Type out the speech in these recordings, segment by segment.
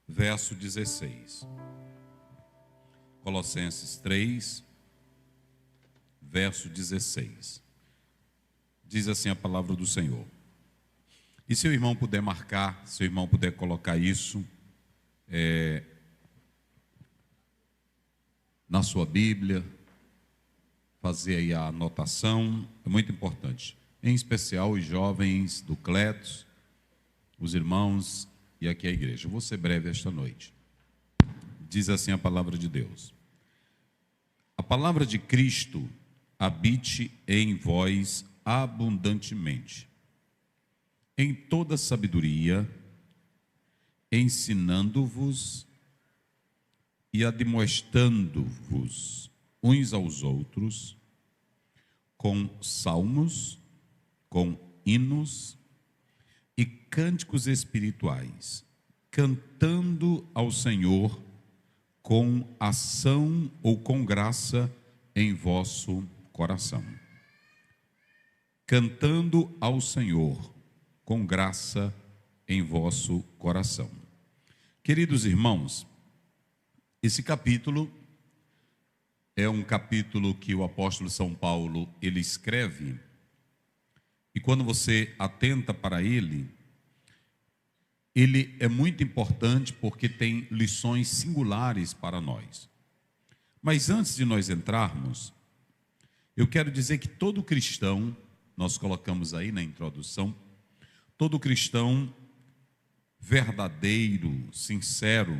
verso 16. Colossenses 3, verso 16. Diz assim a palavra do Senhor. E se o irmão puder marcar, se o irmão puder colocar isso na sua Bíblia, fazer aí a anotação, é muito importante. Em especial os jovens do Cletos, os irmãos e aqui a igreja. Eu vou ser breve esta noite. Diz assim a palavra de Deus. A palavra de Cristo habite em vós abundantemente, em toda sabedoria, ensinando-vos e admoestando-vos uns aos outros, com salmos, com hinos e cânticos espirituais, cantando ao Senhor com ação ou com graça em vosso coração. Cantando ao Senhor com graça em vosso coração. Queridos irmãos, esse capítulo é um capítulo que o apóstolo São Paulo, ele escreve, e quando você atenta para ele é muito importante porque tem lições singulares para nós. Mas antes de nós entrarmos, eu quero dizer que todo cristão, nós colocamos aí na introdução, todo cristão verdadeiro, sincero,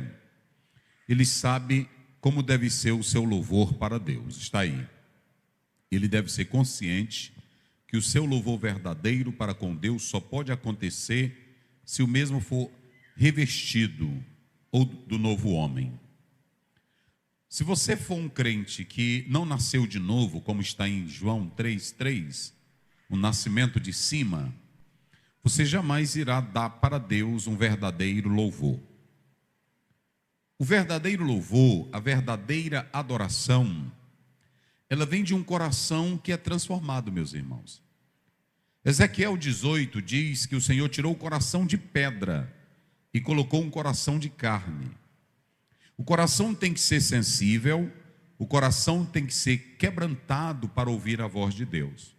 ele sabe como deve ser o seu louvor para Deus. Está aí. Ele deve ser consciente que o seu louvor verdadeiro para com Deus só pode acontecer se o mesmo for revestido ou do novo homem. Se você for um crente que não nasceu de novo, como está em João 3,3, o nascimento de cima, você jamais irá dar para Deus um verdadeiro louvor. O verdadeiro louvor, a verdadeira adoração, ela vem de um coração que é transformado, meus irmãos. Ezequiel 18 diz que o Senhor tirou o coração de pedra e colocou um coração de carne. O coração tem que ser sensível, o coração tem que ser quebrantado para ouvir a voz de Deus.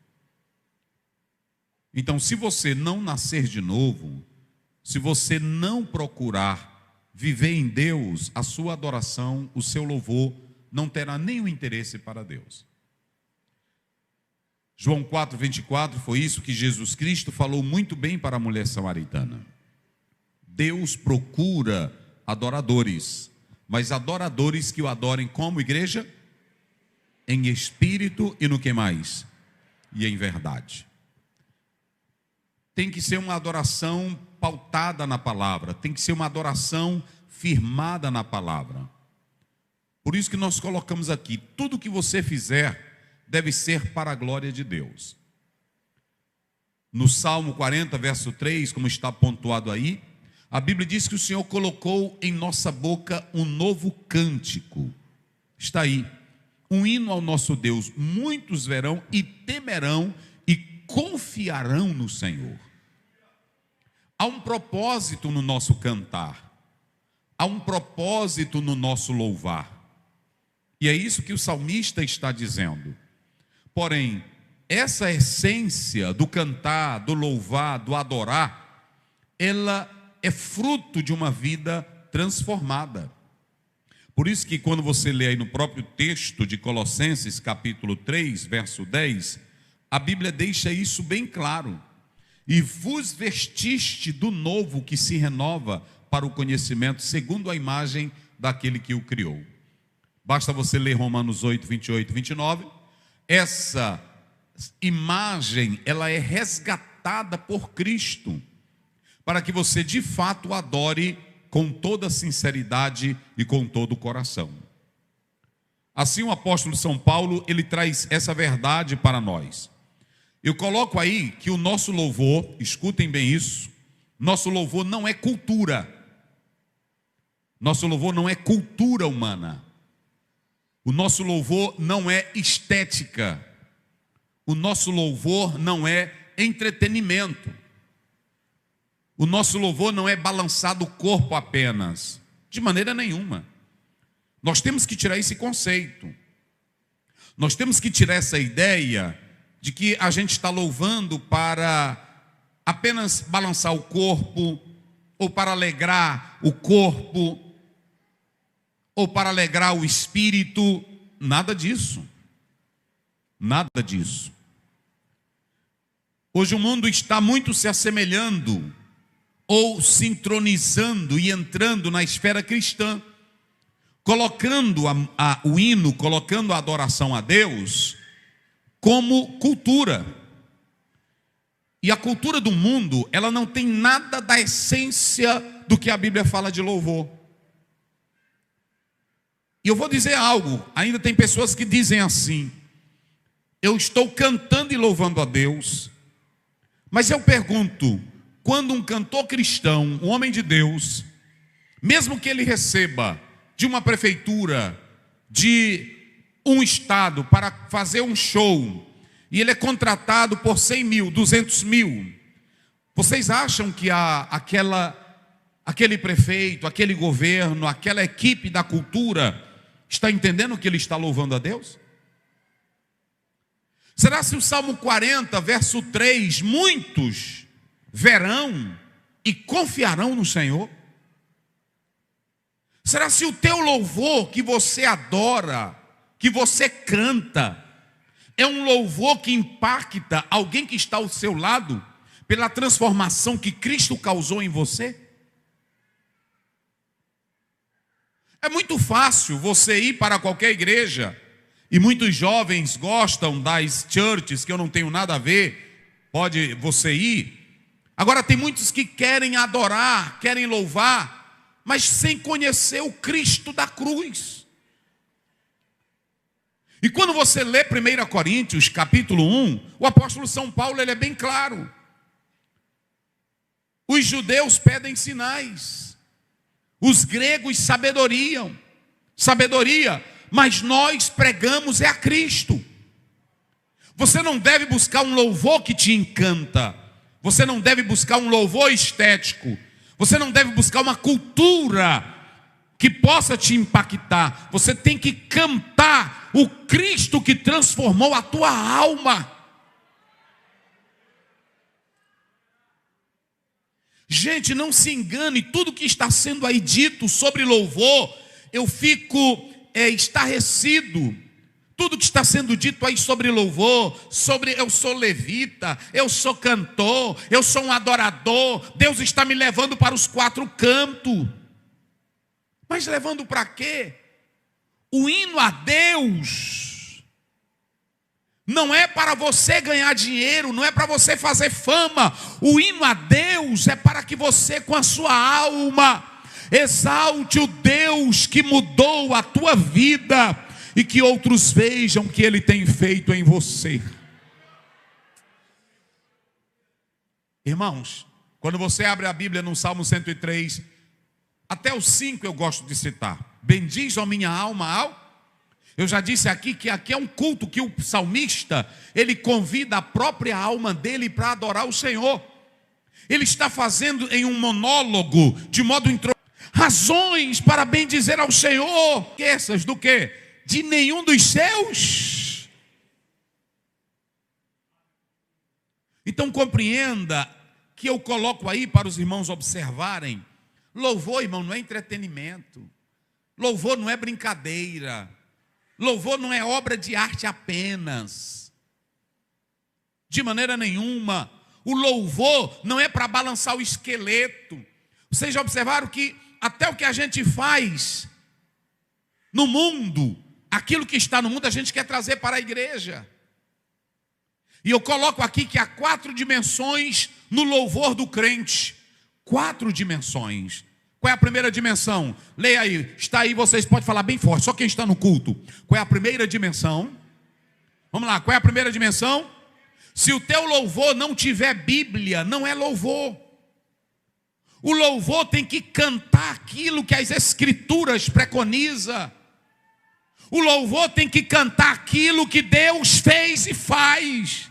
Então, se você não nascer de novo, se você não procurar viver em Deus, a sua adoração, o seu louvor, não terá nenhum interesse para Deus. João 4,24, foi isso que Jesus Cristo falou muito bem para a mulher samaritana. Deus procura adoradores, mas adoradores que o adorem como igreja? Em espírito e no que mais? E em verdade. Tem que ser uma adoração pautada na palavra, tem que ser uma adoração firmada na palavra. Por isso que nós colocamos aqui, tudo que você fizer deve ser para a glória de Deus. No Salmo 40, verso 3, como está pontuado aí, a Bíblia diz que o Senhor colocou em nossa boca um novo cântico. Está aí, um hino ao nosso Deus. Muitos verão e temerão e confiarão no Senhor. Há um propósito no nosso cantar, há um propósito no nosso louvar, e é isso que o salmista está dizendo. Porém, essa essência do cantar, do louvar, do adorar, ela é fruto de uma vida transformada. Por isso que quando você lê aí no próprio texto de Colossenses capítulo 3, verso 10, a Bíblia deixa isso bem claro. E vos vestiste do novo que se renova para o conhecimento, segundo a imagem daquele que o criou. Basta você ler Romanos 8, 28 e 29. Essa imagem, ela é resgatada por Cristo, para que você de fato adore com toda sinceridade e com todo o coração. Assim o apóstolo São Paulo, ele traz essa verdade para nós. Eu coloco aí que o nosso louvor, escutem bem isso, nosso louvor não é cultura. Nosso louvor não é cultura humana. O nosso louvor não é estética. O nosso louvor não é entretenimento. O nosso louvor não é balançar do corpo apenas, de maneira nenhuma. Nós temos que tirar esse conceito. Nós temos que tirar essa ideia de que a gente está louvando para apenas balançar o corpo, ou para alegrar o corpo, ou para alegrar o espírito. Nada disso. Nada disso. Hoje o mundo está muito se assemelhando ou sincronizando e entrando na esfera cristã, colocando o hino, colocando a adoração a Deus como cultura. E a cultura do mundo, ela não tem nada da essência do que a Bíblia fala de louvor. E eu vou dizer algo, ainda tem pessoas que dizem assim: eu estou cantando e louvando a Deus. Mas eu pergunto, quando um cantor cristão, um homem de Deus, mesmo que ele receba de uma prefeitura, de um estado para fazer um show, e ele é contratado por 100 mil, 200 mil, vocês acham que aquele prefeito, aquele governo, aquela equipe da cultura está entendendo que ele está louvando a Deus? Será se o Salmo 40, verso 3, muitos verão e confiarão no Senhor? Será se o teu louvor que você adora, que você canta, é um louvor que impacta alguém que está ao seu lado, pela transformação que Cristo causou em você? É muito fácil você ir para qualquer igreja, e muitos jovens gostam das churches, que eu não tenho nada a ver, pode você ir. Agora tem muitos que querem adorar, querem louvar, mas sem conhecer o Cristo da cruz. E quando você lê 1 Coríntios, capítulo 1, o apóstolo São Paulo, ele é bem claro. Os judeus pedem sinais, os gregos sabedoria, mas nós pregamos é a Cristo. Você não deve buscar um louvor que te encanta, você não deve buscar um louvor estético, você não deve buscar uma cultura que possa te impactar. Você tem que cantar o Cristo que transformou a tua alma. Gente, não se engane, tudo que está sendo aí dito sobre louvor, eu fico estarrecido. Tudo que está sendo dito aí sobre louvor, sobre eu sou levita, eu sou cantor, eu sou um adorador, Deus está me levando para os quatro cantos. Mas levando para quê? O hino a Deus não é para você ganhar dinheiro, não é para você fazer fama. O hino a Deus é para que você, com a sua alma, exalte o Deus que mudou a tua vida e que outros vejam o que Ele tem feito em você. Irmãos, quando você abre a Bíblia no Salmo 103, até o 5 eu gosto de citar. Bendiz, ó minha alma, ao... Eu já disse aqui que aqui é um culto que o salmista, ele convida a própria alma dele para adorar o Senhor. Ele está fazendo em um monólogo, de modo razões para bendizer ao Senhor. Essas do quê? De nenhum dos seus. Então compreenda que eu coloco aí para os irmãos observarem. Louvor, irmão, não é entretenimento. Louvor não é brincadeira. Louvor não é obra de arte apenas. De maneira nenhuma. O louvor não é para balançar o esqueleto. Vocês já observaram que até o que a gente faz no mundo, aquilo que está no mundo, a gente quer trazer para a igreja. E eu coloco aqui que há 4 dimensões no louvor do crente. 4 dimensões. Qual é a primeira dimensão? Leia aí, está aí, vocês podem falar bem forte, só quem está no culto. Qual é a primeira dimensão? Vamos lá, qual é a primeira dimensão? Se o teu louvor não tiver Bíblia, não é louvor. O louvor tem que cantar aquilo que as Escrituras preconizam. O louvor tem que cantar aquilo que Deus fez e faz.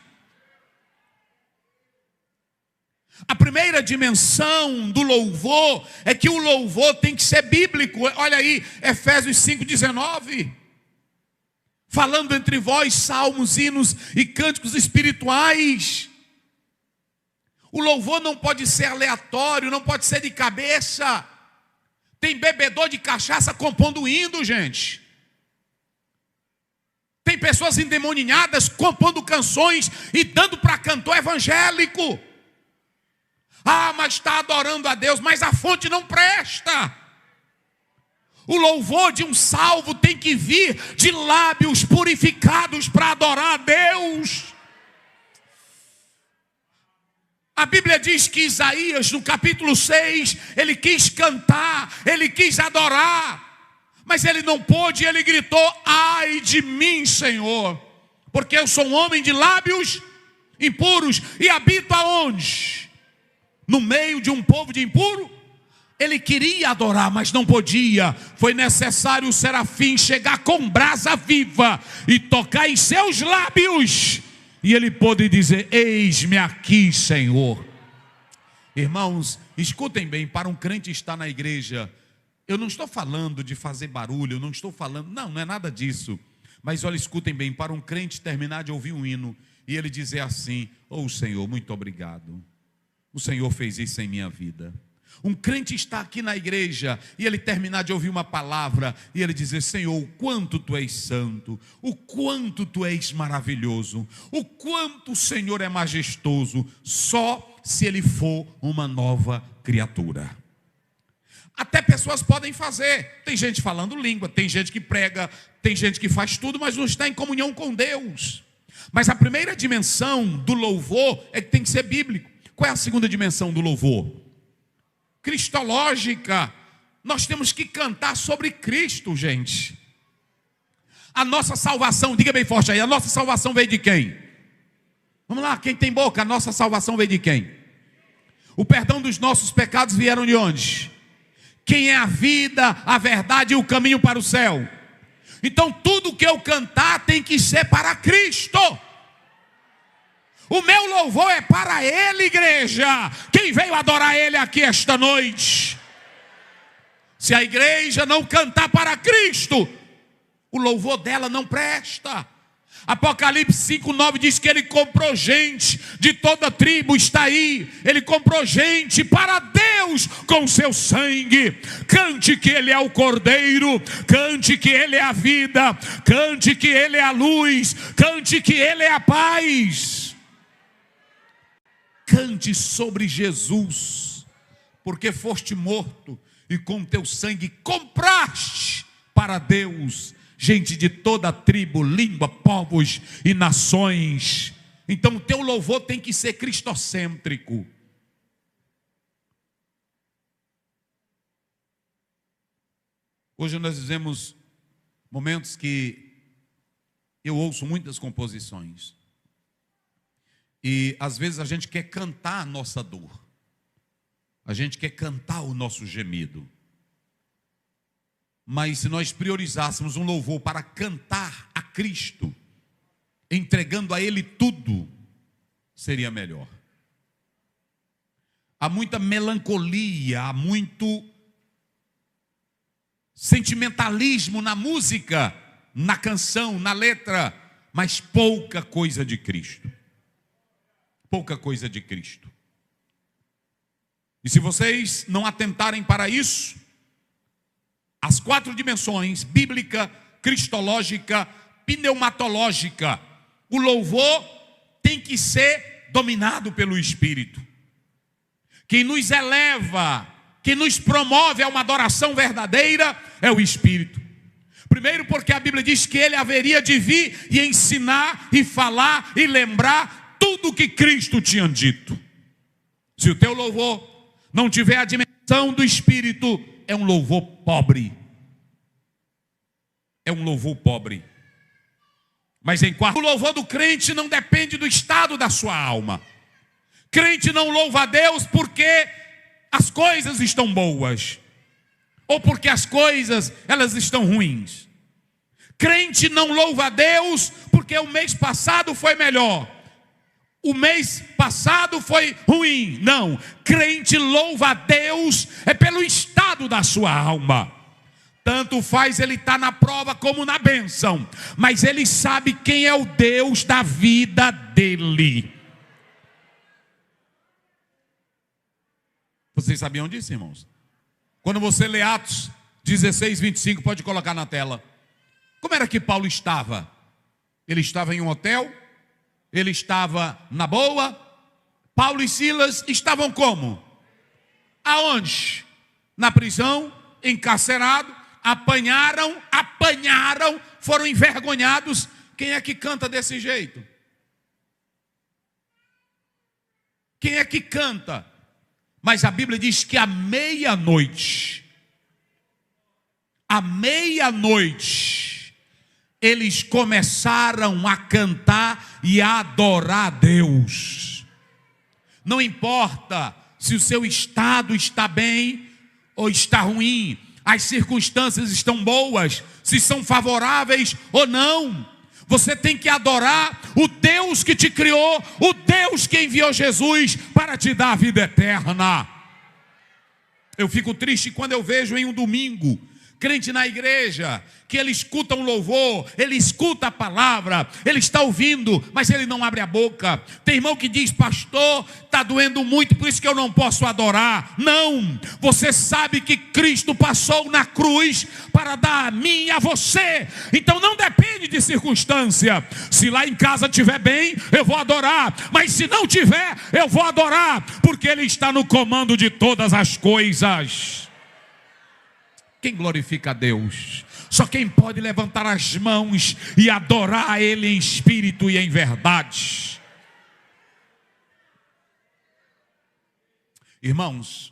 A primeira dimensão do louvor é que o louvor tem que ser bíblico. Olha aí, Efésios 5,19. Falando entre vós salmos, hinos e cânticos espirituais. O louvor não pode ser aleatório, não pode ser de cabeça. Tem bebedor de cachaça compondo hino, gente. Tem pessoas endemoninhadas compondo canções e dando para cantor evangélico. Ah, mas está adorando a Deus, mas a fonte não presta. O louvor de um salvo tem que vir de lábios purificados para adorar a Deus. A Bíblia diz que Isaías, no capítulo 6, ele quis cantar, ele quis adorar, mas ele não pôde, ele gritou: ai de mim, Senhor, porque eu sou um homem de lábios impuros e habito aonde? No meio de um povo de impuro. Ele queria adorar, mas não podia. Foi necessário o serafim chegar com brasa viva e tocar em seus lábios. E ele pôde dizer: eis-me aqui, Senhor. Irmãos, escutem bem, para um crente estar na igreja, eu não estou falando de fazer barulho, eu não estou falando, não é nada disso. Mas olha, escutem bem, para um crente terminar de ouvir um hino e ele dizer assim: oh Senhor, muito obrigado. O Senhor fez isso em minha vida. Um crente está aqui na igreja e ele terminar de ouvir uma palavra e ele dizer: Senhor, o quanto Tu és santo, o quanto Tu és maravilhoso, o quanto o Senhor é majestoso, só se ele for uma nova criatura. Até pessoas podem fazer, tem gente falando língua, tem gente que prega, tem gente que faz tudo, mas não está em comunhão com Deus. Mas a primeira dimensão do louvor é que tem que ser bíblico. Qual é a segunda dimensão do louvor? Cristológica. Nós temos que cantar sobre Cristo, gente. A nossa salvação, diga bem forte aí, a nossa salvação veio de quem? Vamos lá, quem tem boca, a nossa salvação veio de quem? O perdão dos nossos pecados vieram de onde? Quem é a vida, a verdade e o caminho para o céu? Então tudo que eu cantar tem que ser para Cristo. O meu louvor é para Ele, igreja. Quem veio adorar Ele aqui esta noite? Se a igreja não cantar para Cristo, o louvor dela não presta. Apocalipse 5:9 diz que Ele comprou gente de toda tribo, está aí. Ele comprou gente para Deus com seu sangue. Cante que Ele é o Cordeiro, cante que Ele é a vida, cante que Ele é a luz, cante que Ele é a paz. Cante sobre Jesus, porque foste morto e com teu sangue compraste para Deus gente de toda tribo, língua, povos e nações. Então o teu louvor tem que ser cristocêntrico. Hoje nós vivemos momentos que eu ouço muitas composições. E às vezes a gente quer cantar a nossa dor. A gente quer cantar o nosso gemido. Mas se nós priorizássemos um louvor para cantar a Cristo, entregando a Ele tudo, seria melhor. Há muita melancolia, há muito sentimentalismo na música, na canção, na letra, mas pouca coisa de Cristo. Pouca coisa de Cristo. E se vocês não atentarem para isso, as 4 dimensões, bíblica, cristológica, pneumatológica, o louvor tem que ser dominado pelo Espírito. Quem nos eleva, quem nos promove a uma adoração verdadeira é o Espírito. Primeiro porque a Bíblia diz que Ele haveria de vir e ensinar e falar e lembrar tudo que Cristo tinha dito. Se o teu louvor não tiver a dimensão do Espírito, é um louvor pobre. É um louvor pobre. Mas em quarto, o louvor do crente não depende do estado da sua alma. Crente não louva a Deus porque as coisas estão boas, ou porque as coisas elas estão ruins. Crente não louva a Deus porque o mês passado foi melhor. o mês passado foi ruim. Não, crente louva a Deus é pelo estado da sua alma. Tanto faz ele estar na prova como na bênção, mas ele sabe quem é o Deus da vida dele. Vocês sabiam disso, irmãos? Quando você lê Atos 16, 25, pode colocar na tela. Como era que Paulo estava? Ele estava em um hotel? Ele estava na boa? Paulo e Silas estavam como? Aonde? Na prisão, encarcerado, apanharam, foram envergonhados. Quem é que canta desse jeito? Quem é que canta? Mas a Bíblia diz que à meia-noite, eles começaram a cantar e a adorar a Deus. Não importa se o seu estado está bem ou está ruim, as circunstâncias estão boas, se são favoráveis ou não. Você tem que adorar o Deus que te criou, o Deus que enviou Jesus para te dar a vida eterna. Eu fico triste quando eu vejo em um domingo crente na igreja, que ele escuta um louvor, ele escuta a palavra, ele está ouvindo, mas ele não abre a boca. Tem irmão que diz: pastor, está doendo muito, por isso que eu não posso adorar. Não, você sabe que Cristo passou na cruz para dar a mim e a você, então não depende de circunstância. Se lá em casa estiver bem, eu vou adorar, mas se não tiver, eu vou adorar, porque Ele está no comando de todas as coisas. Quem glorifica a Deus? Só quem pode levantar as mãos e adorar a Ele em espírito e em verdade. Irmãos,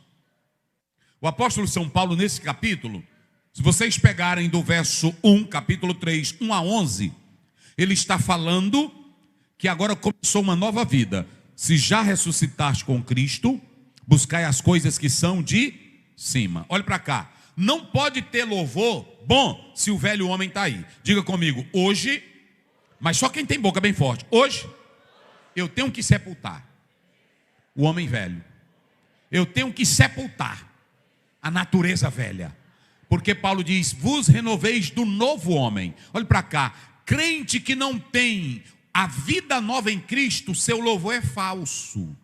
o apóstolo São Paulo nesse capítulo, se vocês pegarem do verso 1, capítulo 3, 1 a 11, ele está falando que agora começou uma nova vida. Se já ressuscitaste com Cristo, buscai as coisas que são de cima. Olha para cá. Não pode ter louvor bom se o velho homem está aí. Diga comigo: hoje, mas só quem tem boca bem forte. Hoje, eu tenho que sepultar o homem velho. Eu tenho que sepultar a natureza velha. Porque Paulo diz: vos renoveis do novo homem. Olha para cá. Crente que não tem a vida nova em Cristo, seu louvor é falso.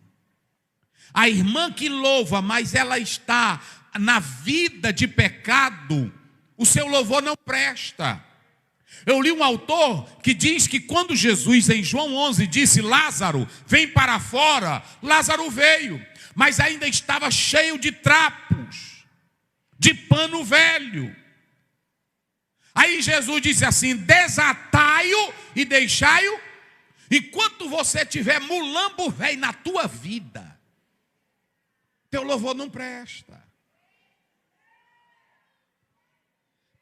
A irmã que louva, mas ela está na vida de pecado, o seu louvor não presta. Eu li um autor que diz que quando Jesus em João 11 disse: Lázaro, vem para fora, Lázaro veio, mas ainda estava cheio de trapos, de pano velho. Aí Jesus disse assim: desatai-o e deixai-o, enquanto você tiver mulambo velho na tua vida, teu louvor não presta.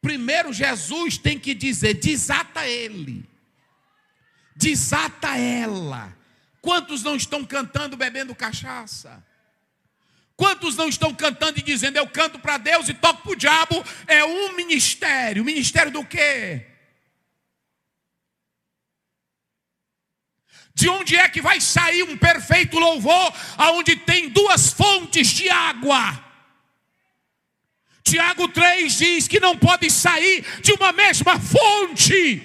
Primeiro Jesus tem que dizer: desata ele, desata ela. Quantos não estão cantando bebendo cachaça? Quantos não estão cantando e dizendo: eu canto para Deus e toco para o diabo? É um ministério. Ministério do quê? De onde é que vai sair um perfeito louvor aonde tem duas fontes de água? Tiago 3 diz que não pode sair de uma mesma fonte,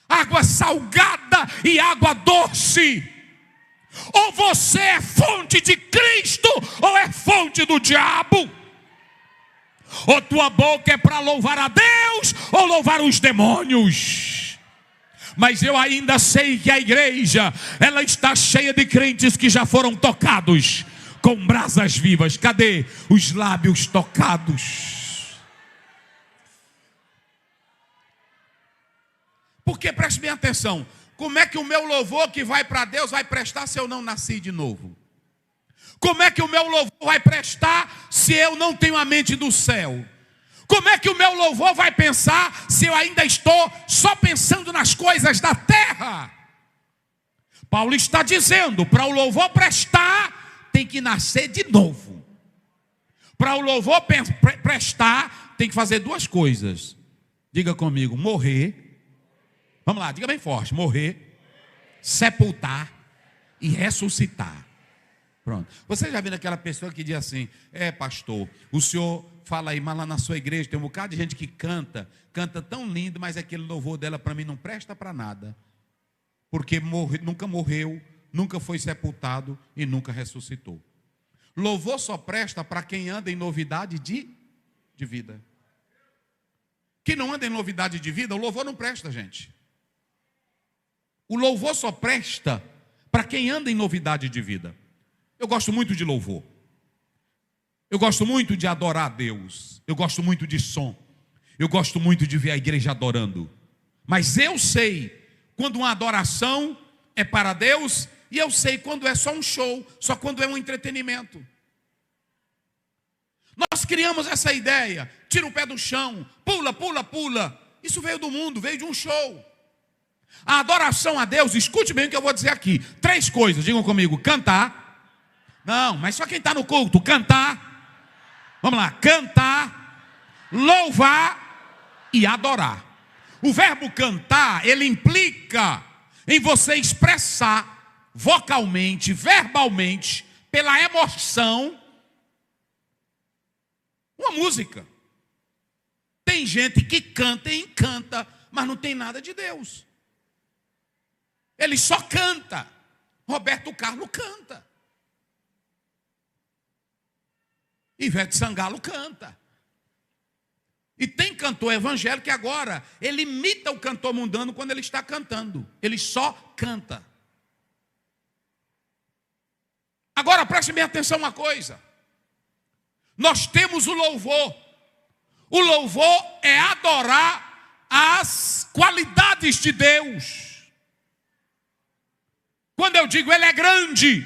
água salgada e água doce. Ou você é fonte de Cristo, ou é fonte do diabo. Ou tua boca é para louvar a Deus, ou louvar os demônios. Mas eu ainda sei que a igreja, ela está cheia de crentes que já foram tocados com brasas vivas. Cadê os lábios tocados? Porque preste bem atenção: como é que o meu louvor que vai para Deus vai prestar se eu não nasci de novo? Como é que o meu louvor vai prestar se eu não tenho a mente do céu? Como é que o meu louvor vai pensar se eu ainda estou só pensando nas coisas da terra? Paulo está dizendo: para o louvor prestar, tem que nascer de novo. Para o louvor prestar, tem que fazer duas coisas. Diga comigo: morrer. Vamos lá, diga bem forte: morrer, sepultar e ressuscitar. Pronto. Você já viu aquela pessoa que diz assim: pastor, o senhor fala aí, mas lá na sua igreja tem um bocado de gente que canta tão lindo, mas aquele louvor dela para mim não presta para nada, porque nunca morreu, nunca foi sepultado e nunca ressuscitou. Louvor só presta para quem anda em novidade de vida. Quem não anda em novidade de vida, o louvor não presta, gente. O louvor só presta para quem anda em novidade de vida. Eu gosto muito de louvor. Eu gosto muito de adorar a Deus. Eu gosto muito de som. Eu gosto muito de ver a igreja adorando. Mas eu sei quando uma adoração é para Deus, e eu sei quando é só um show, só quando é um entretenimento. Nós criamos essa ideia: tira o pé do chão, pula, pula, pula. Isso veio do mundo, veio de um show. A adoração a Deus, escute bem o que eu vou dizer aqui. 3 coisas, digam comigo: cantar. Não, mas só quem está no culto: cantar. Vamos lá: cantar, louvar e adorar. O verbo cantar, ele implica em você expressar vocalmente, verbalmente, pela emoção, uma música. Tem gente que canta e encanta, mas não tem nada de Deus. Ele só canta. Roberto Carlos canta. Ivete Sangalo canta. E tem cantor evangélico que agora ele imita o cantor mundano quando ele está cantando. Ele só canta. Agora preste bem atenção uma coisa. Nós temos o louvor. O louvor é adorar as qualidades de Deus. Quando eu digo Ele é grande,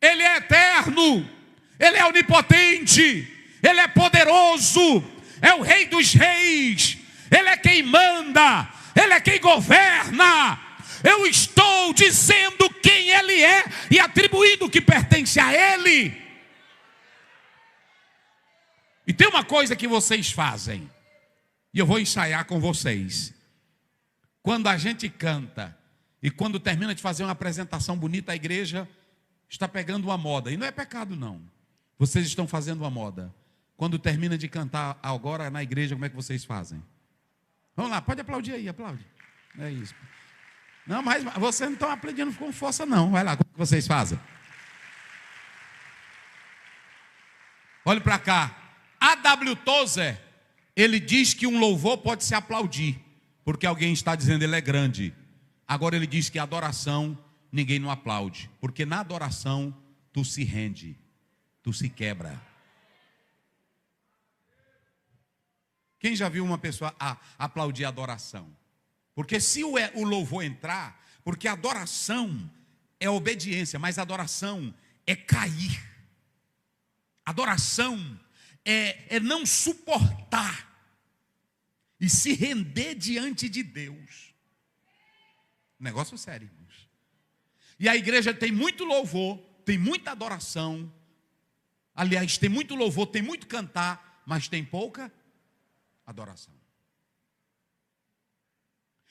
Ele é eterno, Ele é onipotente, Ele é poderoso, é o Rei dos Reis, Ele é quem manda, Ele é quem governa. Eu estou dizendo quem Ele é e atribuindo o que pertence a Ele. E tem uma coisa que vocês fazem, e eu vou ensaiar com vocês. Quando a gente canta, e quando termina de fazer uma apresentação bonita, a igreja está pegando uma moda. E não é pecado, não. Vocês estão fazendo uma moda. Quando termina de cantar agora na igreja, como é que vocês fazem? Vamos lá, pode aplaudir aí, aplaude. É isso. Não, mas vocês não estão aplaudindo com força, não. Vai lá, como é que vocês fazem? Olhe para cá. A.W. Tozer, ele diz que um louvor pode se aplaudir, porque alguém está dizendo ele é grande. Agora ele diz que a adoração, ninguém não aplaude, porque na adoração tu se rende, tu se quebra. Quem já viu uma pessoa aplaudir a adoração? Porque se o louvor entrar, porque a adoração é obediência, mas a adoração é cair. Adoração é não suportar e se render diante de Deus. Negócio sério, irmãos. E a igreja tem muito louvor, tem muita adoração. Aliás, tem muito louvor, tem muito cantar, mas tem pouca adoração.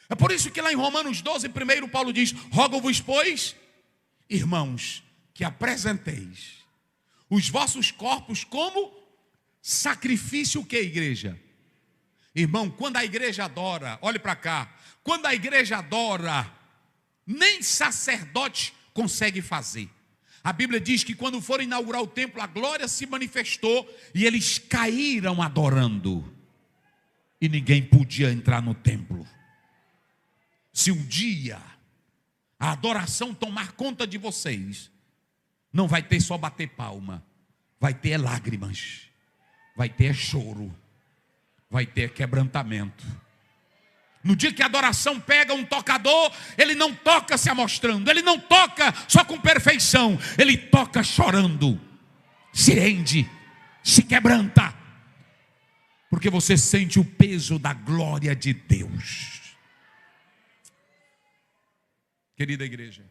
É por isso que lá em Romanos 12, primeiro Paulo diz: rogo-vos, pois, irmãos, que apresenteis os vossos corpos como sacrifício. O que, igreja? Irmão, quando a igreja adora, olhe para cá, quando a igreja adora, nem sacerdote consegue fazer. A Bíblia diz que quando foram inaugurar o templo, a glória se manifestou e eles caíram adorando. E ninguém podia entrar no templo. Se um dia a adoração tomar conta de vocês, não vai ter só bater palma, vai ter lágrimas, vai ter choro, vai ter quebrantamento. No dia que a adoração pega um tocador, ele não toca se amostrando, ele não toca só com perfeição, ele toca chorando, se rende, se quebranta, porque você sente o peso da glória de Deus. Querida igreja,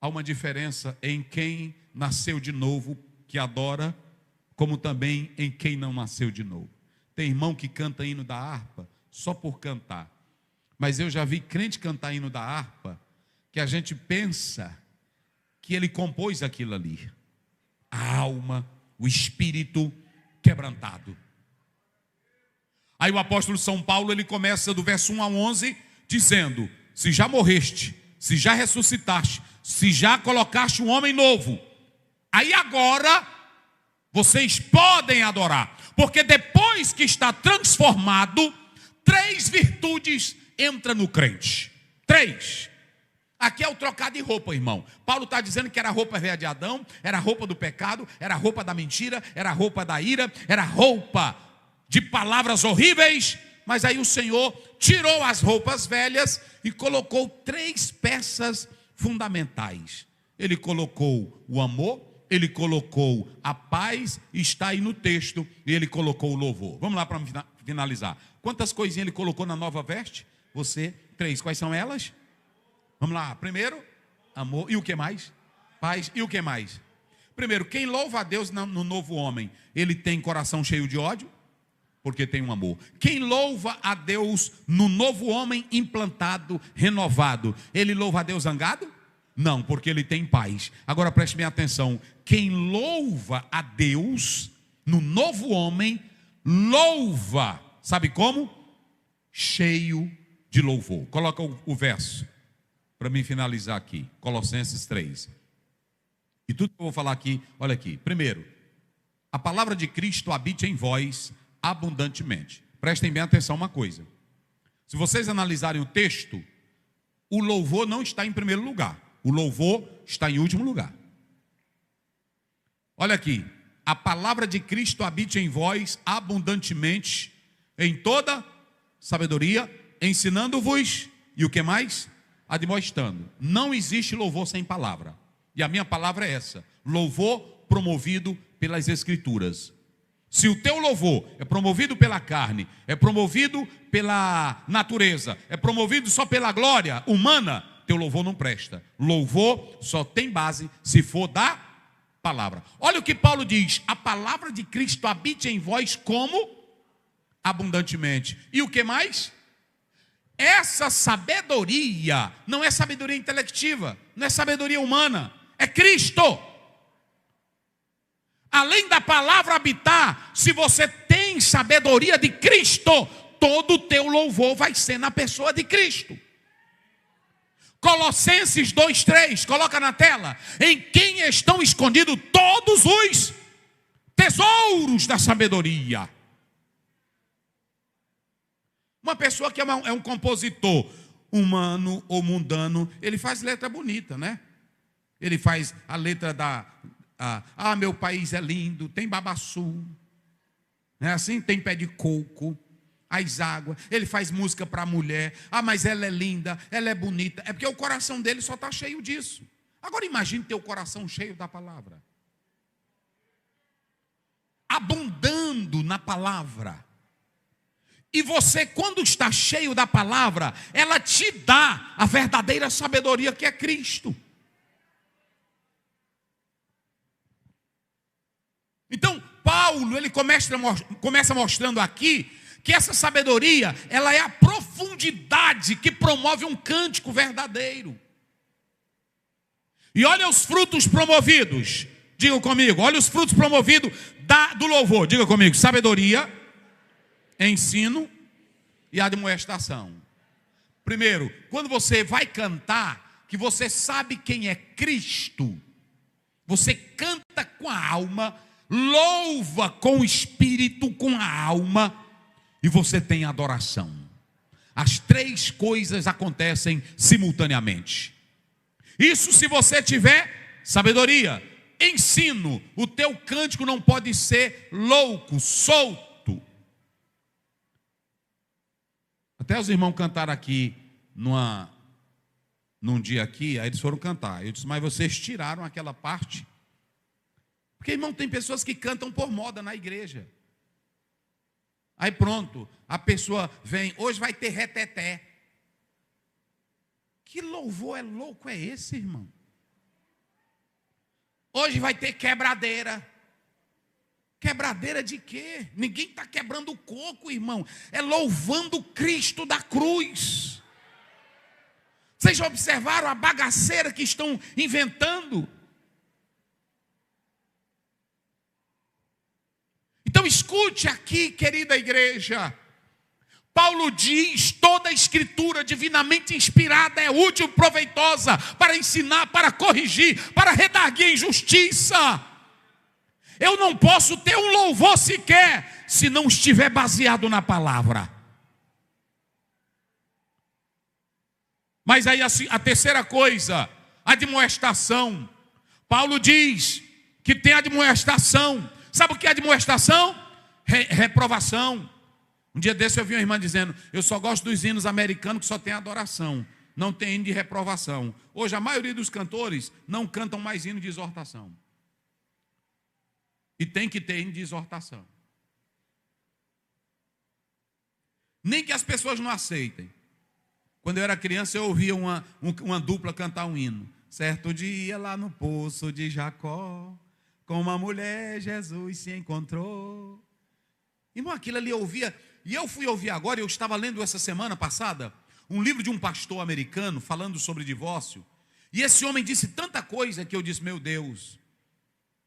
há uma diferença em quem nasceu de novo, que adora, como também em quem não nasceu de novo. Tem irmão que canta hino da harpa só por cantar. Mas eu já vi crente cantar hino da harpa que a gente pensa que ele compôs aquilo ali. A alma, o espírito quebrantado. Aí o apóstolo São Paulo, ele começa do verso 1 a 11, dizendo: se já morreste, se já ressuscitaste, se já colocaste um homem novo, aí agora vocês podem adorar. Porque depois que está transformado, 3 virtudes entram no crente. 3. Aqui é o trocar de roupa, irmão. Paulo está dizendo que era a roupa velha de Adão, era a roupa do pecado, era a roupa da mentira, era a roupa da ira, era a roupa de palavras horríveis. Mas aí o Senhor tirou as roupas velhas e colocou 3 peças fundamentais. Ele colocou o amor, ele colocou a paz, está aí no texto, e ele colocou o louvor. Vamos lá para finalizar. Quantas coisinhas ele colocou na nova veste? Você, 3. Quais são elas? Vamos lá. Primeiro, amor. E o que mais? Paz. E o que mais? Primeiro, quem louva a Deus no novo homem, ele tem coração cheio de ódio? Porque tem um amor. Quem louva a Deus no novo homem implantado, renovado, ele louva a Deus zangado? Não, porque ele tem paz. Agora preste bem atenção. Quem louva a Deus no novo homem, louva, sabe como? Cheio de louvor. Coloca o verso para mim finalizar aqui. Colossenses 3. E tudo que eu vou falar aqui, olha aqui. Primeiro, a palavra de Cristo habite em vós abundantemente. Prestem bem atenção uma coisa. Se vocês analisarem o texto, o louvor não está em primeiro lugar. O louvor está em último lugar. Olha aqui. A palavra de Cristo habite em vós abundantemente, em toda sabedoria, ensinando-vos, e o que mais? Admoestando. Não existe louvor sem palavra. E a minha palavra é essa: louvor promovido pelas Escrituras. Se o teu louvor é promovido pela carne, é promovido pela natureza, é promovido só pela glória humana, teu louvor não presta. Louvor só tem base se for da palavra. Olha o que Paulo diz: a palavra de Cristo habite em vós como? Abundantemente. E o que mais? Essa sabedoria não é sabedoria intelectiva, não é sabedoria humana, é Cristo. Além da palavra habitar, se você tem sabedoria de Cristo, todo o teu louvor vai ser na pessoa de Cristo. Colossenses 2:3, coloca na tela: em quem estão escondidos todos os tesouros da sabedoria. Uma pessoa que é um compositor humano ou mundano, ele faz letra bonita, né? Ele faz a letra meu país é lindo, tem babaçu, não é assim? Tem pé de coco, as águas. Ele faz música para a mulher. Mas ela é linda, ela é bonita. É porque o coração dele só está cheio disso. Agora imagine ter o coração cheio da palavra, abundando na palavra. E você, quando está cheio da palavra, ela te dá a verdadeira sabedoria que é Cristo. Então, Paulo, ele começa mostrando aqui que essa sabedoria, ela é a profundidade que promove um cântico verdadeiro. E olha os frutos promovidos. Diga comigo, olha os frutos promovidos do louvor. Diga comigo: sabedoria, ensino e admoestação. Primeiro, quando você vai cantar, que você sabe quem é Cristo, você canta com a alma, louva com o espírito, com a alma, e você tem adoração. As 3 coisas acontecem simultaneamente. Isso se você tiver sabedoria. Ensino, o teu cântico não pode ser louco, solto. Até os irmãos cantaram aqui num dia aqui, aí eles foram cantar. Eu disse: mas vocês tiraram aquela parte. Porque, irmão, tem pessoas que cantam por moda na igreja. Aí pronto, a pessoa vem: hoje vai ter reteté. Que louvor louco é esse, irmão? Hoje vai ter quebradeira. Quebradeira de quê? Ninguém está quebrando o coco, irmão. É louvando Cristo da cruz. Vocês já observaram a bagaceira que estão inventando? Então escute aqui, querida igreja. Paulo diz: toda a escritura divinamente inspirada é útil e proveitosa para ensinar, para corrigir, para redarguir em justiça. Eu não posso ter um louvor sequer se não estiver baseado na palavra. Mas aí a terceira coisa, admoestação. Paulo diz que tem admoestação. Sabe o que é admoestação? Reprovação. Um dia desse eu vi uma irmã dizendo: eu só gosto dos hinos americanos que só tem adoração, não tem hino de reprovação. Hoje a maioria dos cantores não cantam mais hino de exortação. E tem que ter hino de exortação. Nem que as pessoas não aceitem. Quando eu era criança eu ouvia uma dupla cantar um hino. Certo dia lá no poço de Jacó, com uma mulher Jesus se encontrou. Irmão, aquilo ali eu ouvia. E eu fui ouvir agora, eu estava lendo essa semana passada, um livro de um pastor americano falando sobre divórcio. E esse homem disse tanta coisa que eu disse: meu Deus,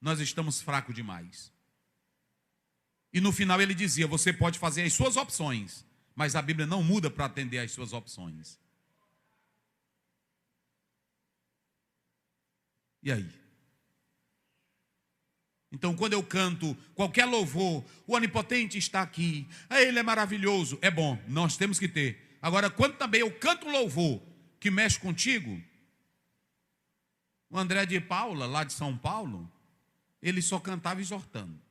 nós estamos fracos demais. E no final ele dizia: você pode fazer as suas opções, mas a Bíblia não muda para atender às suas opções. E aí? Então, quando eu canto qualquer louvor, o onipotente está aqui, ele é maravilhoso, é bom, nós temos que ter. Agora, quando também eu canto um louvor que mexe contigo, o André de Paula, lá de São Paulo, ele só cantava exortando.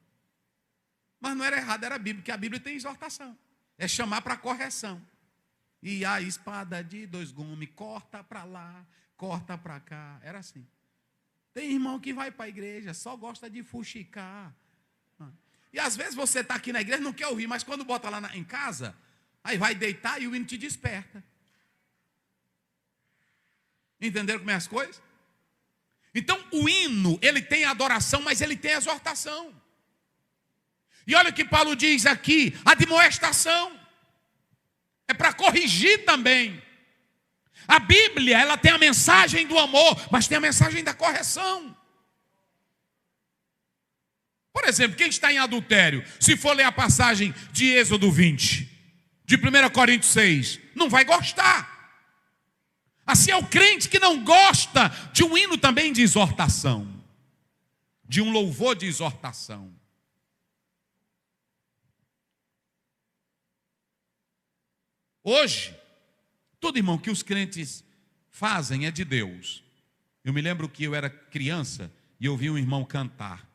Mas não era errado, era Bíblia, porque a Bíblia tem exortação. É chamar para correção. E a espada de 2 gumes, corta para lá, corta para cá. Era assim. Tem irmão que vai para a igreja, só gosta de fuxicar. E às vezes você está aqui na igreja e não quer ouvir, mas quando bota lá em casa, aí vai deitar e o hino te desperta. Entenderam como é as coisas? Então o hino, ele tem adoração, mas ele tem exortação. E olha o que Paulo diz aqui: admoestação. É para corrigir também. A Bíblia, ela tem a mensagem do amor, mas tem a mensagem da correção. Por exemplo, quem está em adultério, se for ler a passagem de Êxodo 20, de 1 Coríntios 6, não vai gostar. Assim é o crente que não gosta de um hino também de exortação, de um louvor de exortação. Hoje, todo irmão que os crentes fazem é de Deus. Eu me lembro que eu era criança e eu vi um irmão cantar,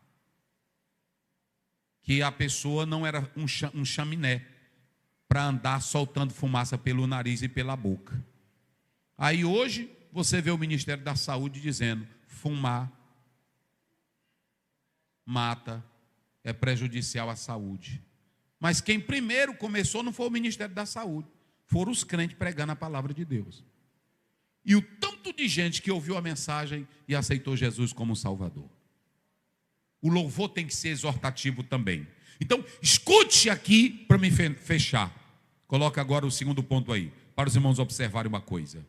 que a pessoa não era um chaminé para andar soltando fumaça pelo nariz e pela boca. Aí hoje você vê o Ministério da Saúde dizendo: fumar mata, é prejudicial à saúde. Mas quem primeiro começou não foi o Ministério da Saúde, foram os crentes pregando a palavra de Deus. E o tanto de gente que ouviu a mensagem e aceitou Jesus como Salvador. O louvor tem que ser exortativo também. Então, escute aqui para me fechar. Coloca agora o segundo ponto aí, para os irmãos observarem uma coisa.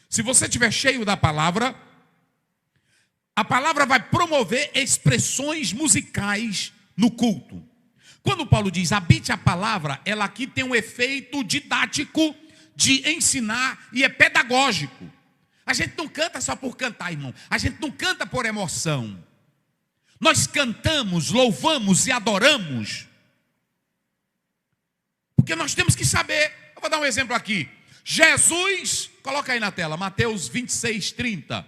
Se você estiver cheio da palavra, a palavra vai promover expressões musicais no culto. Quando Paulo diz habite a palavra, ela aqui tem um efeito didático de ensinar e é pedagógico. A gente não canta só por cantar, irmão. A gente não canta por emoção. Nós cantamos, louvamos e adoramos porque nós temos que saber. Eu vou dar um exemplo aqui. Jesus, coloca aí na tela, Mateus 26:30.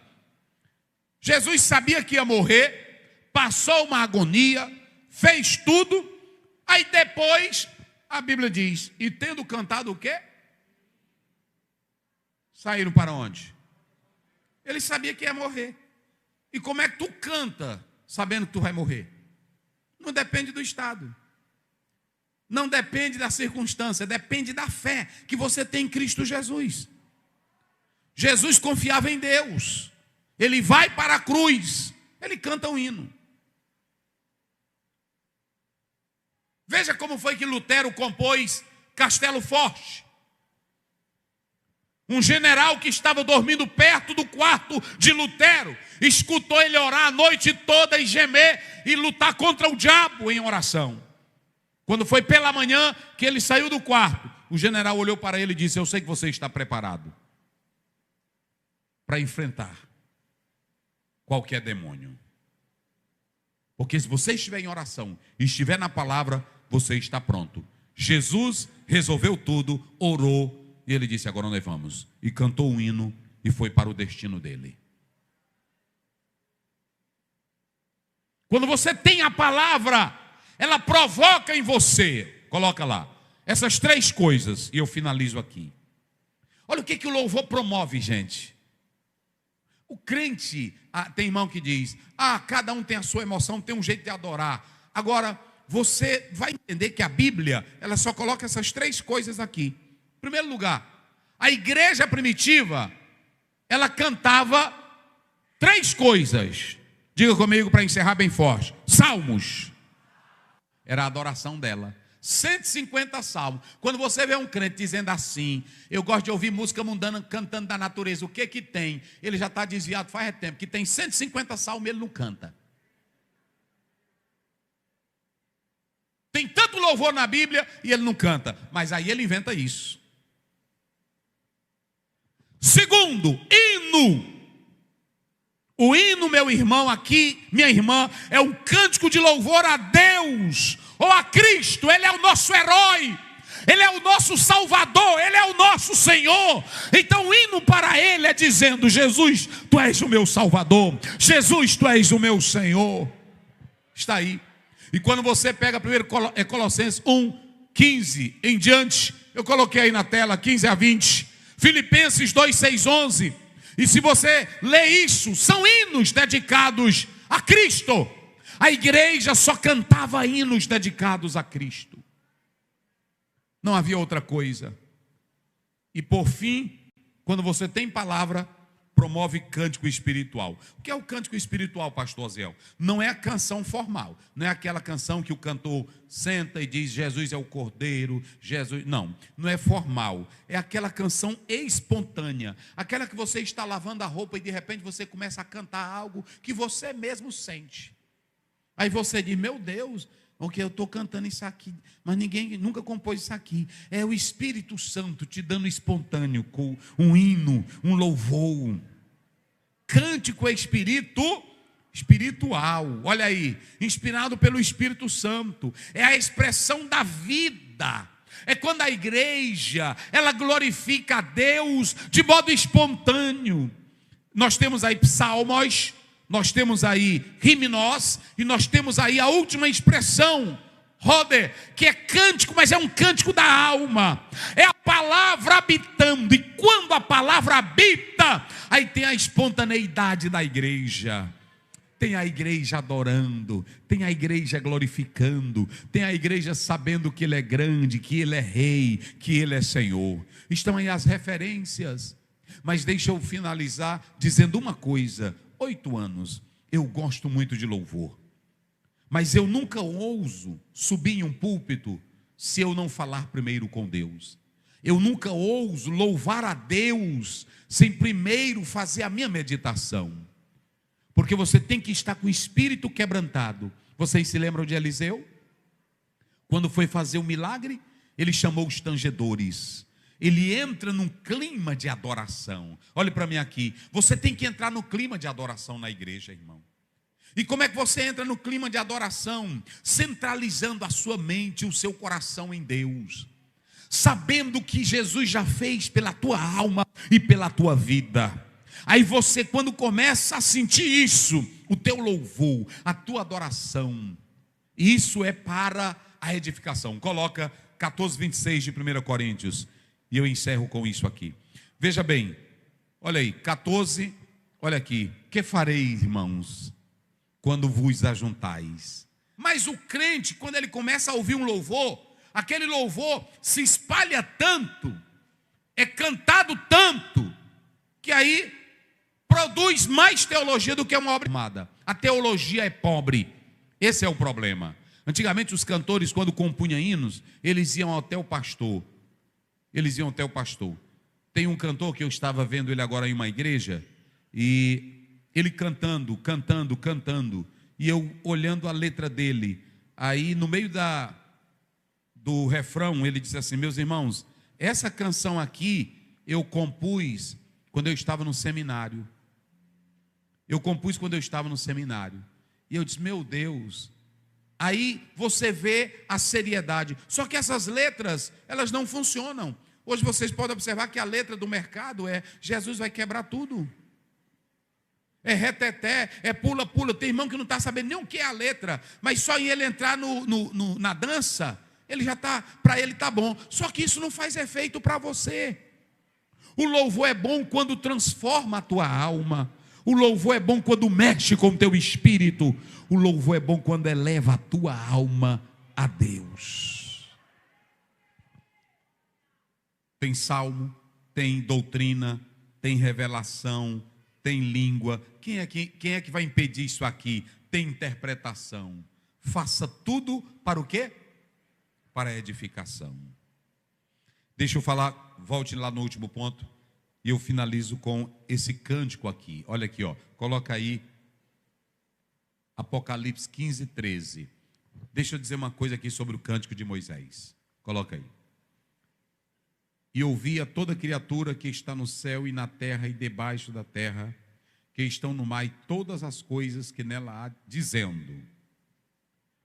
Jesus sabia que ia morrer, passou uma agonia, fez tudo. Aí depois, a Bíblia diz, e tendo cantado o quê? Saíram para onde? Ele sabia que ia morrer. E como é que tu canta sabendo que tu vai morrer? Não depende do estado. Não depende da circunstância, depende da fé que você tem em Cristo Jesus. Jesus confiava em Deus. Ele vai para a cruz, ele canta um hino. Veja como foi que Lutero compôs Castelo Forte. Um general que estava dormindo perto do quarto de Lutero, escutou ele orar a noite toda e gemer e lutar contra o diabo em oração. Quando foi pela manhã que ele saiu do quarto, o general olhou para ele e disse: eu sei que você está preparado para enfrentar qualquer demônio. Porque se você estiver em oração e estiver na palavra, você está pronto. Jesus resolveu tudo, orou, e ele disse: agora nós vamos. E cantou um hino e foi para o destino dele. Quando você tem a palavra, ela provoca em você, coloca lá, essas 3 coisas, e eu finalizo aqui. Olha o que o louvor promove, gente. O crente, tem irmão que diz: cada um tem a sua emoção, tem um jeito de adorar. Agora, você vai entender que a Bíblia, ela só coloca essas 3 coisas aqui. Em primeiro lugar, a igreja primitiva, ela cantava 3 coisas. Diga comigo para encerrar bem forte: salmos. Era a adoração dela. 150 salmos. Quando você vê um crente dizendo assim: eu gosto de ouvir música mundana cantando da natureza, o que que tem? Ele já está desviado faz tempo, que tem 150 salmos, ele não canta. Tem tanto louvor na Bíblia e ele não canta. Mas aí ele inventa isso. Segundo, hino. O hino, meu irmão aqui, minha irmã, é um cântico de louvor a Deus ou a Cristo. Ele é o nosso herói, Ele é o nosso Salvador, Ele é o nosso Senhor. Então o hino para Ele é dizendo: Jesus, Tu és o meu Salvador, Jesus, Tu és o meu Senhor. Está aí. E quando você pega primeiro Colossenses 1:15 em diante, eu coloquei aí na tela 15 a 20, Filipenses 2, 6, 11. E se você lê isso, são hinos dedicados a Cristo. A igreja só cantava hinos dedicados a Cristo. Não havia outra coisa. E por fim, quando você tem palavra, promove cântico espiritual. O que é o cântico espiritual, pastor Aziel? Não é a canção formal. Não é aquela canção que o cantor senta e diz: Jesus é o Cordeiro, Jesus... Não é formal. É aquela canção espontânea. Aquela que você está lavando a roupa e de repente você começa a cantar algo que você mesmo sente. Aí você diz: meu Deus, porque eu estou cantando isso aqui, mas ninguém nunca compôs isso aqui. É o Espírito Santo te dando espontâneo, com um hino, um louvor. Cântico é espiritual. Olha aí, inspirado pelo Espírito Santo. É a expressão da vida. É quando a igreja, ela glorifica a Deus de modo espontâneo. Nós temos aí psalmos, nós temos aí himnós, e nós temos aí a última expressão, Roder, que é cântico, mas é um cântico da alma. É a palavra habitando. E quando a palavra habita, aí tem a espontaneidade da igreja. Tem a igreja adorando, tem a igreja glorificando, tem a igreja sabendo que Ele é grande, que Ele é rei, que Ele é Senhor. Estão aí as referências. Mas deixa eu finalizar dizendo uma coisa: 8 anos, eu gosto muito de louvor, mas eu nunca ouso subir em um púlpito se eu não falar primeiro com Deus. Eu nunca ouso louvar a Deus sem primeiro fazer a minha meditação, porque você tem que estar com o espírito quebrantado. Vocês se lembram de Eliseu? Quando foi fazer o milagre, ele chamou os tangedores. Ele entra num clima de adoração. Olhe para mim aqui. Você tem que entrar no clima de adoração na igreja, irmão. E como é que você entra no clima de adoração? Centralizando a sua mente e o seu coração em Deus. Sabendo que Jesus já fez pela tua alma e pela tua vida. Aí você, quando começa a sentir isso, o teu louvor, a tua adoração, isso é para a edificação. Coloca 14:26 de 1 Coríntios. E eu encerro com isso aqui. Veja bem, olha aí, 14, olha aqui. Que fareis, irmãos, quando vos ajuntais? Mas o crente, quando ele começa a ouvir um louvor, aquele louvor se espalha tanto, é cantado tanto, que aí produz mais teologia do que uma obra amada. A teologia é pobre. Esse é o problema. Antigamente os cantores, quando compunham hinos, eles iam até o pastor. Tem um cantor que eu estava vendo ele agora em uma igreja, e ele cantando, e eu olhando a letra dele. Aí no meio do refrão ele disse assim: meus irmãos, essa canção aqui eu compus quando eu estava no seminário. E eu disse: meu Deus. Aí você vê a seriedade. Só que essas letras, elas não funcionam. Hoje vocês podem observar que a letra do mercado é: Jesus vai quebrar tudo. É reteté, é pula. Tem irmão que não está sabendo nem o que é a letra, mas só em ele entrar na dança, ele já está, para ele está bom. Só que isso não faz efeito para você. O louvor é bom quando transforma a tua alma. O louvor é bom quando mexe com o teu espírito. O louvor é bom quando eleva a tua alma a Deus. Tem salmo, tem doutrina, tem revelação, tem língua. Quem é que vai impedir isso aqui? Tem interpretação. Faça tudo para o quê? Para a edificação. Deixa eu falar, volte lá no último ponto, e eu finalizo com esse cântico aqui. Olha aqui, ó. Coloca aí Apocalipse 15, 13. Deixa eu dizer uma coisa aqui sobre o cântico de Moisés. Coloca aí. E ouvia toda criatura que está no céu e na terra e debaixo da terra, que estão no mar, e todas as coisas que nela há, dizendo: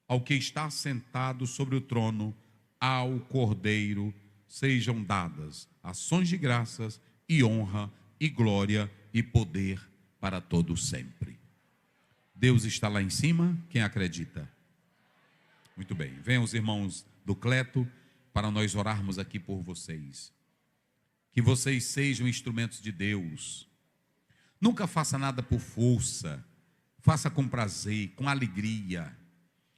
ao que está sentado sobre o trono, ao Cordeiro, sejam dadas ações de graças e honra e glória e poder para todo sempre. Deus está lá em cima, quem acredita? Muito bem, venham os irmãos do Cleto para nós orarmos aqui por vocês. Que vocês sejam instrumentos de Deus. Nunca faça nada por força, faça com prazer, com alegria.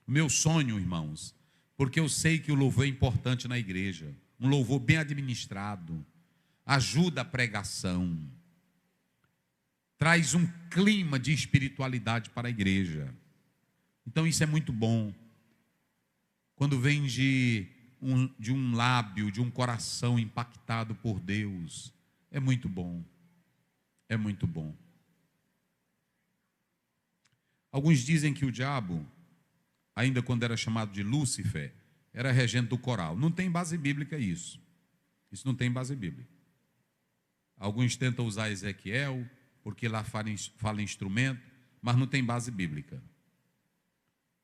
O meu sonho, irmãos, porque eu sei que o louvor é importante na igreja, um louvor bem administrado, ajuda a pregação, traz um clima de espiritualidade para a igreja. Então isso é muito bom. Quando vem de um lábio, de um coração impactado por Deus, é muito bom. É muito bom. Alguns dizem que o diabo, ainda quando era chamado de Lúcifer, era regente do coral. Não tem base bíblica isso. Isso não tem base bíblica. Alguns tentam usar Ezequiel, porque lá fala instrumento, mas não tem base bíblica.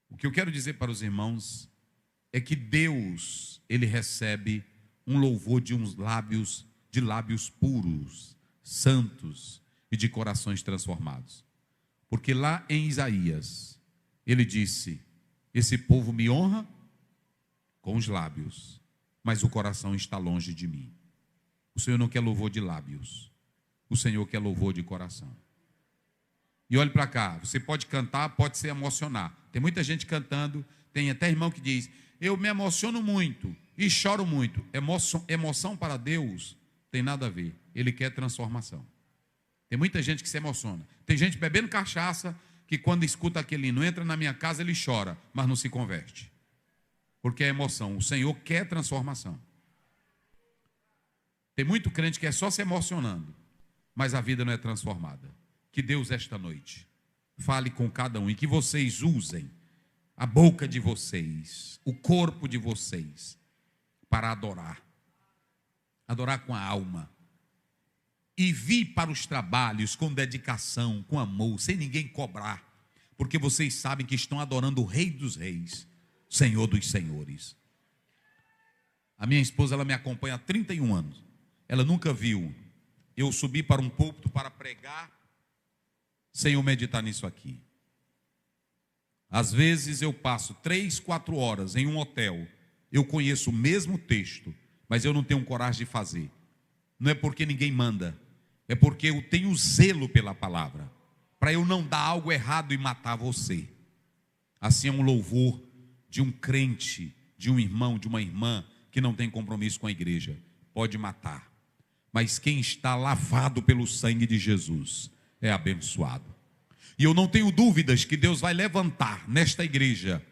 O que eu quero dizer para os irmãos é que Deus, Ele recebe um louvor de lábios puros, santos e de corações transformados. Porque lá em Isaías, ele disse: esse povo me honra com os lábios, mas o coração está longe de mim. O Senhor não quer louvor de lábios, o Senhor quer louvor de coração. E olhe para cá, você pode cantar, pode se emocionar. Tem muita gente cantando, tem até irmão que diz: eu me emociono muito e choro muito. Emoção para Deus tem nada a ver, Ele quer transformação. Tem muita gente que se emociona. Tem gente bebendo cachaça, que quando escuta aquele hino, entra na minha casa, ele chora, mas não se converte. Porque é emoção. O Senhor quer transformação. Tem muito crente que é só se emocionando, mas a vida não é transformada. Que Deus esta noite fale com cada um, e que vocês usem a boca de vocês, o corpo de vocês, para adorar. Adorar com a alma. E vir para os trabalhos com dedicação, com amor, sem ninguém cobrar, porque vocês sabem que estão adorando o Rei dos Reis, Senhor dos Senhores. A minha esposa, ela me acompanha há 31 anos. Ela nunca viu eu subir para um púlpito para pregar sem eu meditar nisso aqui. Às vezes eu passo 3, 4 horas em um hotel, eu conheço o mesmo texto, mas eu não tenho coragem de fazer. Não é porque ninguém manda, é porque eu tenho zelo pela palavra, para eu não dar algo errado e matar você. Assim é um louvor de um crente, de um irmão, de uma irmã que não tem compromisso com a igreja. Pode matar, mas quem está lavado pelo sangue de Jesus é abençoado. E eu não tenho dúvidas que Deus vai levantar nesta igreja.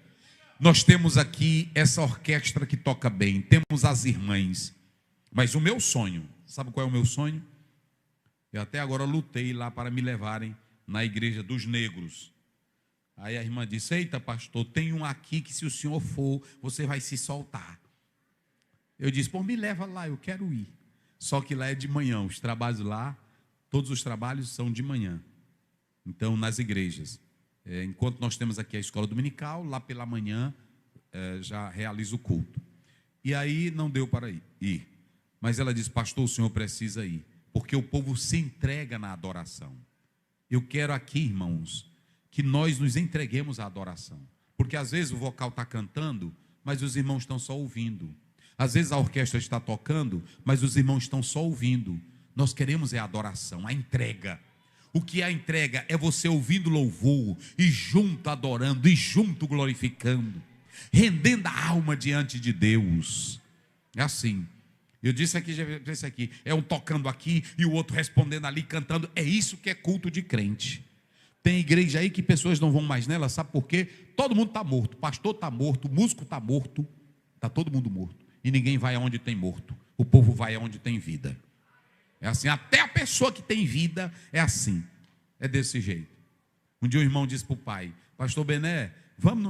Nós temos aqui essa orquestra que toca bem, temos as irmãs, mas o meu sonho Sabe qual é o meu sonho? Eu até agora lutei lá para me levarem na igreja dos negros. Aí a irmã disse: eita, pastor, tem um aqui que se o senhor for, você vai se soltar. Eu disse: pô, me leva lá, eu quero ir. Só que lá é de manhã, os trabalhos lá, todos os trabalhos são de manhã. Então, nas igrejas, enquanto nós temos aqui a escola dominical, lá pela manhã já realiza o culto. E aí não deu para ir. Mas ela disse: pastor, o senhor precisa ir, porque o povo se entrega na adoração. Eu quero aqui, irmãos, que nós nos entreguemos à adoração. Porque às vezes o vocal está cantando, mas os irmãos estão só ouvindo. Às vezes a orquestra está tocando, mas os irmãos estão só ouvindo. Nós queremos a adoração, a entrega. O que é a entrega? É você ouvindo louvor, e junto adorando, e junto glorificando, rendendo a alma diante de Deus. É assim. Eu disse aqui, é um tocando aqui e o outro respondendo ali, cantando. É isso que é culto de crente. Tem igreja aí que pessoas não vão mais nela, sabe por quê? Todo mundo está morto, o pastor está morto, o músico está morto, está todo mundo morto. E ninguém vai aonde tem morto, o povo vai aonde tem vida. É assim, até a pessoa que tem vida é assim, é desse jeito. Um dia o irmão disse para o pai: pastor Bené, vamos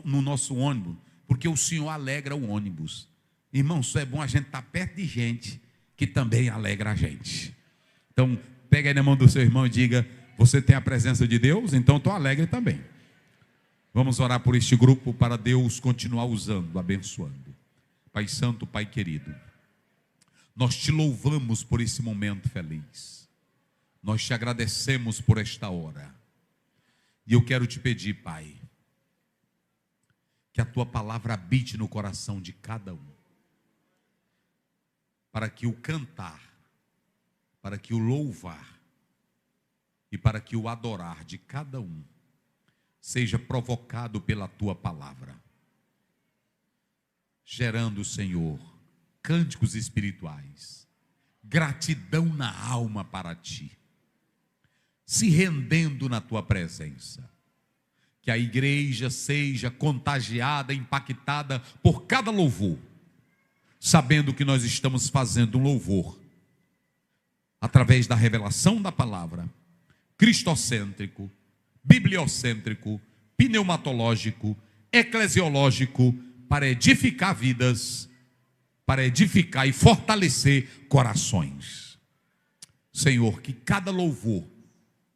no nosso ônibus, porque o senhor alegra o ônibus. Irmão, isso é bom a gente estar perto de gente que também alegra a gente. Então, pega aí na mão do seu irmão e diga: você tem a presença de Deus? Então estou alegre também. Vamos orar por este grupo para Deus continuar usando, abençoando. Pai Santo, Pai querido, nós te louvamos por esse momento feliz. Nós te agradecemos por esta hora. E eu quero te pedir, Pai, que a tua palavra habite no coração de cada um, para que o cantar, para que o louvar e para que o adorar de cada um seja provocado pela tua palavra, gerando, Senhor, cânticos espirituais, gratidão na alma para ti, se rendendo na tua presença. Que a igreja seja contagiada, impactada por cada louvor, sabendo que nós estamos fazendo um louvor através da revelação da palavra, cristocêntrico, bibliocêntrico, pneumatológico, eclesiológico, para edificar vidas, para edificar e fortalecer corações. Senhor, que cada louvor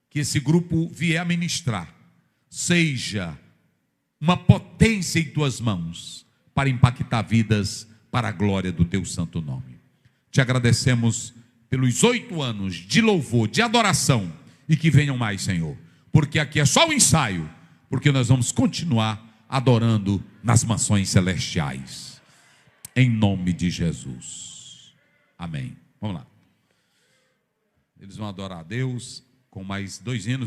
que esse grupo vier a ministrar seja uma potência em tuas mãos para impactar vidas para a glória do teu santo nome. Te agradecemos pelos 8 anos de louvor, de adoração, e que venham mais, Senhor, porque aqui é só o ensaio, porque nós vamos continuar adorando nas mansões celestiais, em nome de Jesus, amém. Vamos lá, eles vão adorar a Deus com mais 2 hinos, né?